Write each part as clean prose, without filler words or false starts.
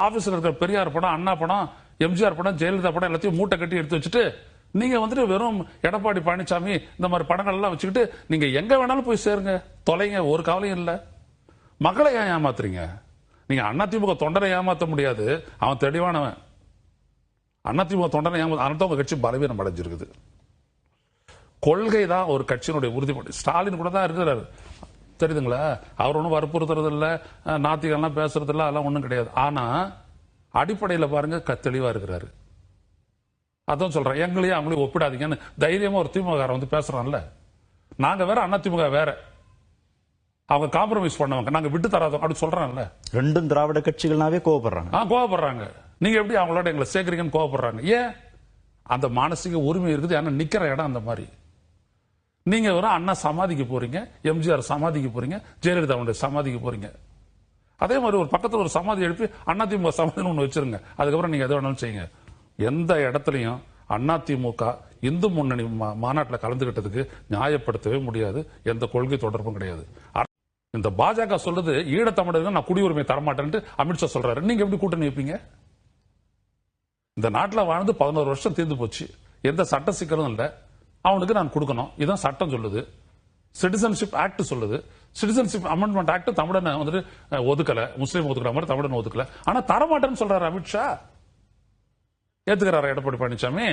ஆபீஸ்ல இருக்கிற பெரியார் படம், அண்ணா படம், எம்ஜிஆர் படம், ஜெயலலிதா படம் எல்லாத்தையும் மூட்டை கட்டி எடுத்து வச்சுட்டு நீங்க வந்துட்டு வெறும் எடப்பாடி பழனிசாமி இந்த மாதிரி படங்கள் எல்லாம் வச்சுக்கிட்டு நீங்க எங்க வேணாலும் போய் சேருங்க, தொலைங்க, ஒரு கவலையும் இல்ல. மக்களை ஏன் ஏமாத்துறீங்க? நீங்க அதிமுக தொண்டரை ஏமாத்த முடியாது, அவன் தெளிவானவன். அதிமுக தொண்டரை ஏமாத்த உங்க கட்சி பலவீனம் அடைஞ்சிருக்குது. கொள்கை தான் ஒரு கட்சியினுடைய உறுதிப்பாடு. ஸ்டாலின் கூட தான் இருக்கிறாரு, தெரியுதுங்களா? அவர் ஒன்றும் வற்புறுத்துறது இல்ல, நாத்திகெல்லாம் பேசுறது இல்ல, அதெல்லாம் ஒன்றும் கிடையாது. ஆனா அடிப்படையில் பாருங்க தெளிவா இருக்கிறாரு. அதான் சொல்றேன், எங்களையும் அவங்களையும் ஒப்பிடாதீங்கன்னு தைரியமா ஒரு திமுக வந்து பேசுறான்ல. நாங்க வேற, அதிமுக வேற. அவங்க காம்ப்ரமைஸ் பண்ணவங்க, நாங்க விட்டு தராதவங்க அப்படி சொல்றாங்கல்ல. ரெண்டும் திராவிட கட்சிகள்னாவே கோவப்படுறாங்க. கோவப்படுறாங்க. நீங்க எப்படி அவங்களோட எங்களை சேர்க்கறீங்கன்னு கோவப்படுறாங்க. ஏன்? அந்த மானசீக உரிமை இருக்குது. ஏன்னா நிக்கிற இடம் அந்த மாதிரி. நீங்க ஒரு அண்ணா சமாதிக்கு போறீங்க, எம்ஜிஆர் சமாதிக்கு போறீங்க, ஜெயலலிதா சமாதிக்கு போறீங்க. அதே மாதிரி ஒரு பக்கத்துல ஒரு சமாதி எழுப்பி அதிமுக சமாதின்னு ஒண்ணு வச்சிருங்க. அதுக்கப்புறம் நீங்க எதை வேணாலும் செய்யுங்க. எந்த இடத்துலையும் அதிமுக இந்து முன்னணி மாநாட்டில் கலந்துகிட்டதுக்கு நியாயப்படுத்தவே முடியாது. எந்த கொள்கை தொடர்பும் கிடையாது. இந்த பாஜக சொல்றது ஈழத்தமிழர்கள் நான் குடியுரிமை தரமாட்டேன்னு அமித்ஷா சொல்றாரு. நீங்க எப்படி கூட்டணி வைப்பீங்க? இந்த நாட்டில் வாழ்ந்து 11 வருஷம் தீர்ந்து போச்சு, எந்த சட்ட சிக்கலும் இல்லை. அவனுக்கு நான் கொடுக்கணும், இதுதான் சட்டம் சொல்லுது. சிட்டிசன்ஷிப் ஆக்ட் சொல்லுது. சிட்டிசன்ஷிப் அமெண்ட்மெண்ட் ஆக்ட் தமிழனை வந்துட்டு ஒதுக்கல, முஸ்லீம் ஒதுக்குற மாதிரி தமிழன் ஒதுக்கல. ஆனா தரமாட்டேன்னு சொல்றாரு அமித்ஷா. ஏத்துக்கிறாரா எடப்பாடி பழனிசாமி?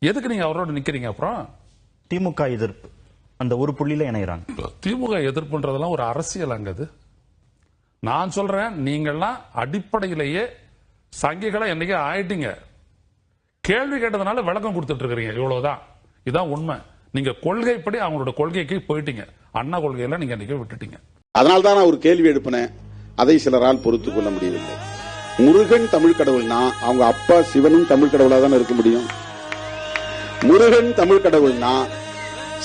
எதுக்கு நீங்க அவரோட நிக்கிறீங்க? அப்புறம் திமுக எதிர்ப்பு அந்த ஒரு புள்ளியில இணையறாங்க. திமுக எதிர்ப்புன்றதெல்லாம் ஒரு அரசியல் அங்கது. நான் சொல்றேன், நீங்கெல்லாம் அடிப்படையிலேயே சங்கிகளை என்னைக்கு ஆயிட்டீங்க. கேள்வி கேட்டதுனால விளக்கம் கொடுத்துட்டு இருக்கிறீங்க, இவ்வளவுதான். இதான் உண்மை. நீங்க கொள்கைப்படி அவங்களோட கொள்கைக்கு போயிட்டீங்க, அண்ணா கொள்கையெல்லாம் நீங்க இன்னைக்கு விட்டுட்டீங்க. அதனால்தான் நான் ஒரு கேள்வி எழுப்பினேன், அதை சிலரால் பொறுத்துக் கொள்ள முடியவில்லை. முருகன் தமிழ் கடவுள்னா அவங்க அப்பா சிவனும் தமிழ் கடவுளா தான் இருக்க முடியும். முருகன் தமிழ் கடவுள்னா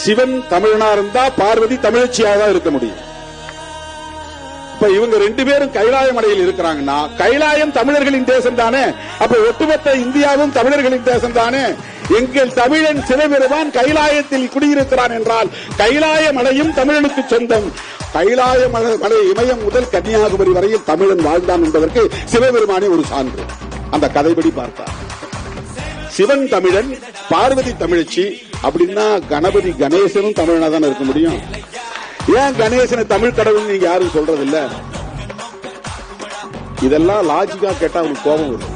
சிவன் தமிழனா இருந்தா பார்வதி தமிழச்சியாக தான் இருக்க முடியும். இப்ப இவங்க 2 பேரும் கைலாய மலையில் இருக்கிறாங்கன்னா கைலாயம் தமிழர்களின் தேசம் தானே. அப்ப ஒட்டுமொத்த இந்தியாவும் தமிழர்களின் தேசம் தானே. எங்கள் தமிழன் சிவபெருமான் கைலாயத்தில் குடியிருக்கிறான் என்றால் கைலாய மலையும் தமிழனுக்கு சொந்தம். கைலாய மலை இமயம் முதல் கன்னியாகுமரி வரையில் தமிழன் வாழ்ந்தான் என்பதற்கு சிவபெருமானே ஒரு சான்று. அந்த கதைப்படி பார்த்தார். சிவன் தமிழன், பார்வதி தமிழச்சி அப்படின்னா கணபதி கணேசனும் தமிழனா தான் இருக்க முடியும். ஏன் கணேசனை தமிழ் கடவுள் நீங்க யாரும் சொல்றது இல்ல? இதெல்லாம் லாஜிக்கா கேட்டா உங்களுக்கு கோபம் வரும்.